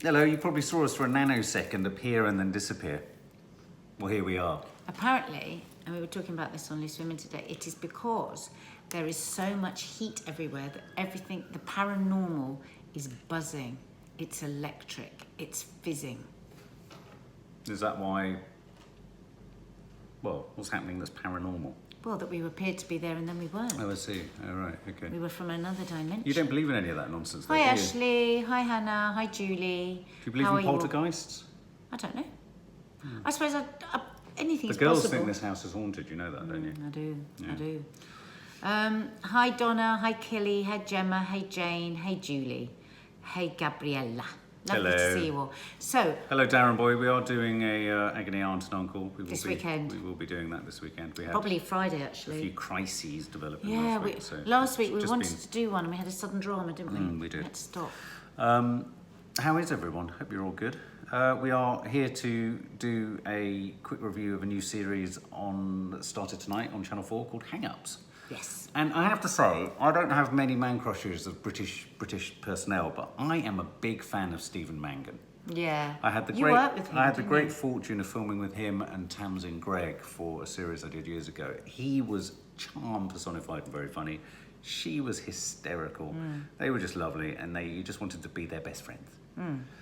Hello, you probably saw us for a nanosecond appear and then disappear. Well, here we are. Apparently, and we were talking about this on Loose Women today, it is because there is so much heat everywhere that everything, the paranormal is buzzing. It's electric. It's fizzing. Is that why... Well, what's happening that's paranormal? Well, that we appeared to be there and then we weren't. Oh, I see. Oh, right, okay. We were from another dimension. You don't believe in any of that nonsense, though, Hi, do you? Ashley. Hi, Hannah. Hi, Julie. Do you believe How in are you all? poltergeists? I don't know. I suppose anything The is girls possible. think this house is haunted, you know that, don't you? I do. Yeah. I do. Hi, Donna. Hi, Kelly. Hi, Gemma. Hey, Jane. Hey, Julie. Hey, Gabriella. Lovely Hello. to see you all. So, Hello, Darren Boy. We are doing a Agony Aunt and Uncle. This weekend. We will be doing that this weekend. We had probably Friday, a actually. few crises developing Yeah, last week. So last week we just wanted to do one and we had a sudden drama, didn't we? We did. We had to stop. How is everyone? Hope you're all good. We are here to do a quick review of a new series that started tonight on Channel 4 called Hang-Ups. Yes. And I have to say, I don't have many man crushes of British personnel, but I am a big fan of Stephen Mangan. Yeah. I had the You worked with him, I had the didn't great you? fortune of filming with him and Tamsin Gregg for a series I did years ago. He was charm personified and very funny. She was hysterical. They were just lovely, and you just wanted to be their best friends.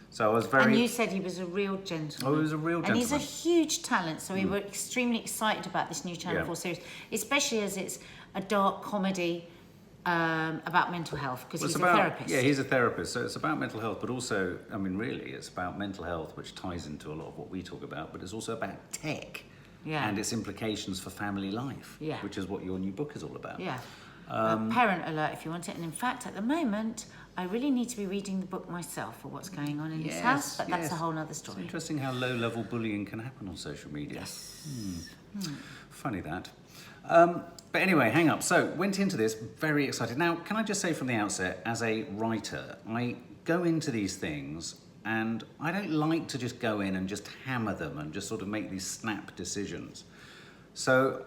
So I was very... And you said he was a real gentleman. Oh, he was a real And he's a gentleman. huge talent, so we were extremely excited about this new Channel Yeah. 4 series, especially as it's a dark comedy about mental health, because he's a therapist. Yeah, he's a therapist, so it's about mental health, but also, I mean, really, it's about mental health, which ties into a lot of what we talk about, but it's also about tech and its implications for family life, which is what your new book is all about. Yeah. Parent alert if you want it. And in fact, at the moment, I really need to be reading the book myself for what's going on in this house, but that's a whole other story. It's interesting how low-level bullying can happen on social media. Yes. Funny that. But anyway, hang up. So, went into this very excited. Now, can I just say from the outset, as a writer, I go into these things and I don't like to just go in and just hammer them and just sort of make these snap decisions. So,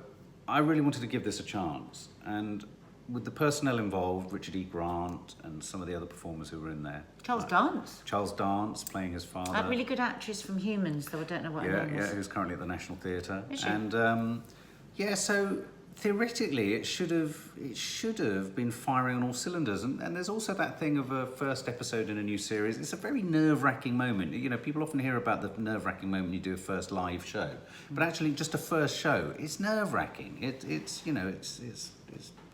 I really wanted to give this a chance. And with the personnel involved, Richard E. Grant and some of the other performers who were in there. Charles Dance. Charles Dance playing his father. That really good actress from Humans, though I don't know what her name is. Who's currently at the National Theatre. Is she? And so theoretically it should have been firing on all cylinders. And there's also that thing of a first episode in a new series. It's a very nerve-wracking moment. You know, people often hear about the nerve-wracking moment you do a first live show, but actually just a first show, it's nerve-wracking. It's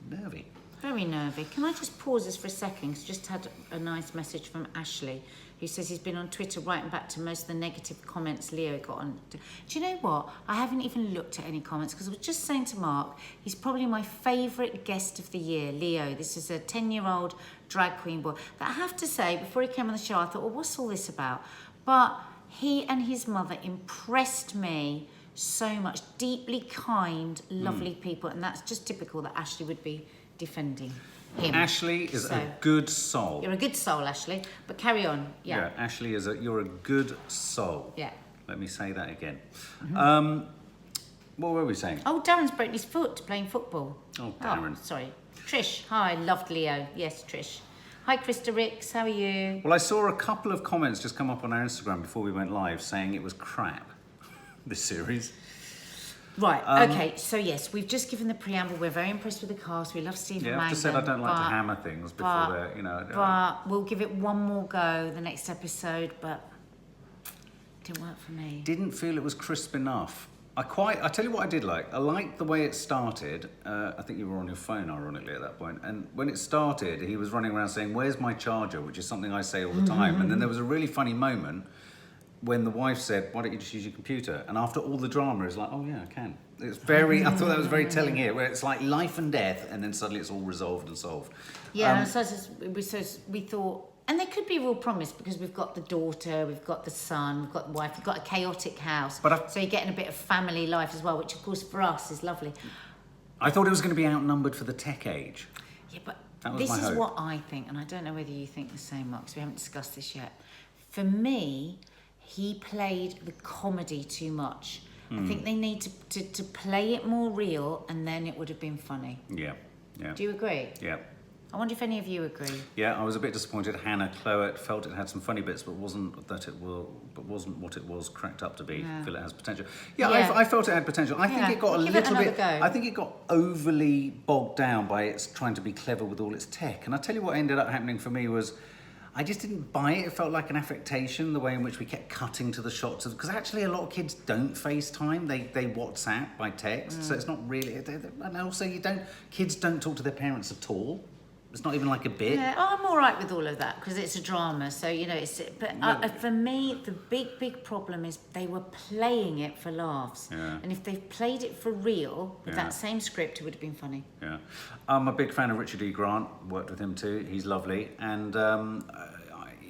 nervy. Very nervy. Can I just pause this for a second? 'Cause I just had a nice message from Ashley, who says he's been on Twitter writing back to most of the negative comments Leo got on. Do you know what? I haven't even looked at any comments, because I was just saying to Mark, he's probably my favourite guest of the year, Leo. This is a 10-year-old drag queen boy. But I have to say, before he came on the show, I thought, well, what's all this about? But he and his mother impressed me so much. Deeply kind, lovely people. And that's just typical that Ashley would be defending him. Ashley is a good soul. You're a good soul, Ashley. But carry on. Yeah. Ashley you're a good soul. Yeah. Let me say that again. What were we saying? Oh, Darren's broken his foot playing football. Oh, Darren. Sorry. Trish. Hi, loved Leo. Yes, Trish. Hi, Krista Ricks. How are you? Well, I saw a couple of comments just come up on our Instagram before we went live saying it was crap, this series. Right, okay, so yes, we've just given the preamble. We're very impressed with the cast. We love Stephen Mangan. I've just said I don't like to hammer things before they're, you know. But we'll give it one more go the next episode, but it didn't work for me. Didn't feel it was crisp enough. I tell you what I did like. I liked the way it started. I think you were on your phone, ironically, at that point. And when it started, he was running around saying, "Where's my charger?" which is something I say all the time. And then there was a really funny moment when the wife said, "Why don't you just use your computer?" And after all the drama, it's like, "Oh yeah, I can." It's very. I thought that was very telling here, where it's like life and death, and then suddenly it's all resolved and solved. Yeah, and so we thought, and there could be real promise, because we've got the daughter, we've got the son, we've got the wife, we've got a chaotic house. So you're getting a bit of family life as well, which of course for us is lovely. I thought it was going to be outnumbered for the tech age. Yeah, but That was this my is hope. what I think, and I don't know whether you think the same, Mark, because we haven't discussed this yet. For me, he played the comedy too much. I think they need to play it more real, and then it would have been funny. Yeah. Do you agree? Yeah. I wonder if any of you agree. Yeah, I was a bit disappointed. Hannah Cloet felt it had some funny bits, but wasn't what it was cracked up to be. I feel it has potential. Yeah, Yeah. I felt it had potential. I think Yeah, it got we'll a give it little another bit. go. I think it got overly bogged down by its trying to be clever with all its tech. And I tell you what ended up happening for me was, I just didn't buy it. It felt like an affectation, the way in which we kept cutting to the shots of, because actually a lot of kids don't FaceTime. They WhatsApp by text, so it's not really. And also kids don't talk to their parents at all. It's not even like a bit. Yeah, I'm all right with all of that because it's a drama. So, you know, for me, the big problem is they were playing it for laughs. Yeah. And if they played it for real with Yeah. that same script, it would have been funny. Yeah, I'm a big fan of Richard E. Grant. Worked with him too. He's lovely, and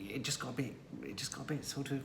it just got a bit sort of.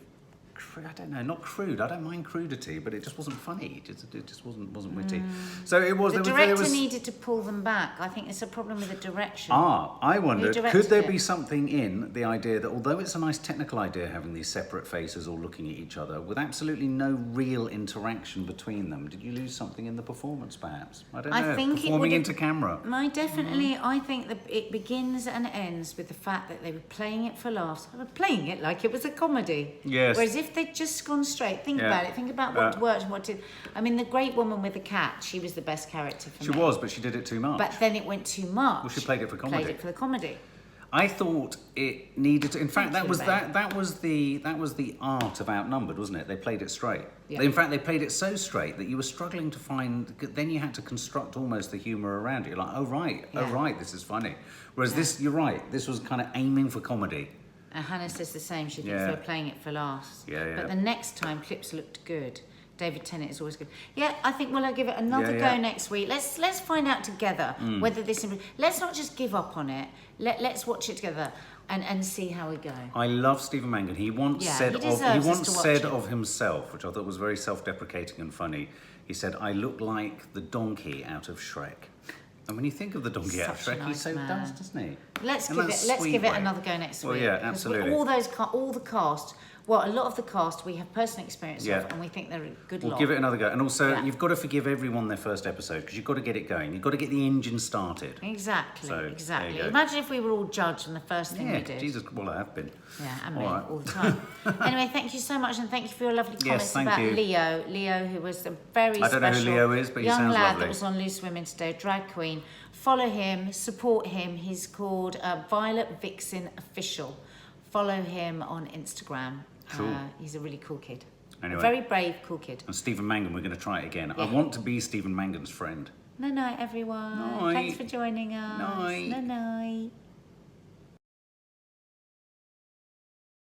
I don't know, not crude. I don't mind crudity, but it just wasn't funny. It just wasn't witty. So it was. The there director was, needed to pull them back. I think it's a problem with the direction. I wondered, Who could directed there it? be something in the idea that although it's a nice technical idea having these separate faces all looking at each other with absolutely no real interaction between them, did you lose something in the performance perhaps? I don't know. I think it Performing would've- into camera. I think that it begins and ends with the fact that they were playing it for laughs. They were playing it like it was a comedy. Yes. Whereas if they'd just gone straight, think Yeah. about it. Think about what worked and what did. I mean, the great woman with the cat, she was the best character for She me. was, but she did it too much. But then it went too much. Well, she played it for comedy. Played it for the comedy. I thought it needed to. In fact, Thank you, that was the art of Outnumbered, wasn't it? They played it straight. Yeah. In fact, they played it so straight that you were struggling to find. Then you had to construct almost the humour around it. You're like, oh Yeah. right, this is funny. Whereas this, you're right, this was kind of aiming for comedy. And Hannah says the same. She thinks Yeah. they're playing it for laughs. Yeah. But the next time, clips looked good. David Tennant is always good. Yeah, I think we'll give it another Yeah. go next week. Let's find out together whether this. Let's not just give up on it. Let's watch it together and see how we go. I love Stephen Mangan. He once Yeah, said he of deserves us to watch it. of himself, which I thought was very self-deprecating and funny. He said, "I look like the donkey out of Shrek." And when you think of the donkey out of Such a Shrek, he nice so man. does, doesn't he? Let's In give that it sweet way. another go next Well, week. yeah, 'Cause absolutely. all the cast. Well, a lot of the cast we have personal experience Yeah. of, and we think they're a good We'll lot. give it another go. And also, Yeah. you've got to forgive everyone their first episode because you've got to get it going. You've got to get the engine started. Exactly, So, there exactly. you go. Imagine if we were all judged and the first thing Yeah, we did. Jesus, well, I have been. Yeah, and me All right. all the time. Anyway, thank you so much, and thank you for your lovely comments thank about you. Leo, who was a very I don't know who special Leo is, but he young sounds lad lovely. that was on Loose Women today, drag queen. Follow him, support him. He's called Violet Vixen Official. Follow him on Instagram. Cool. He's a really cool kid. Anyway. A very brave, cool kid. And Stephen Mangan, we're going to try it again. I Yeah. want to be Stephen Mangan's friend. Night, everyone. Night. Thanks for joining us. Night. Night.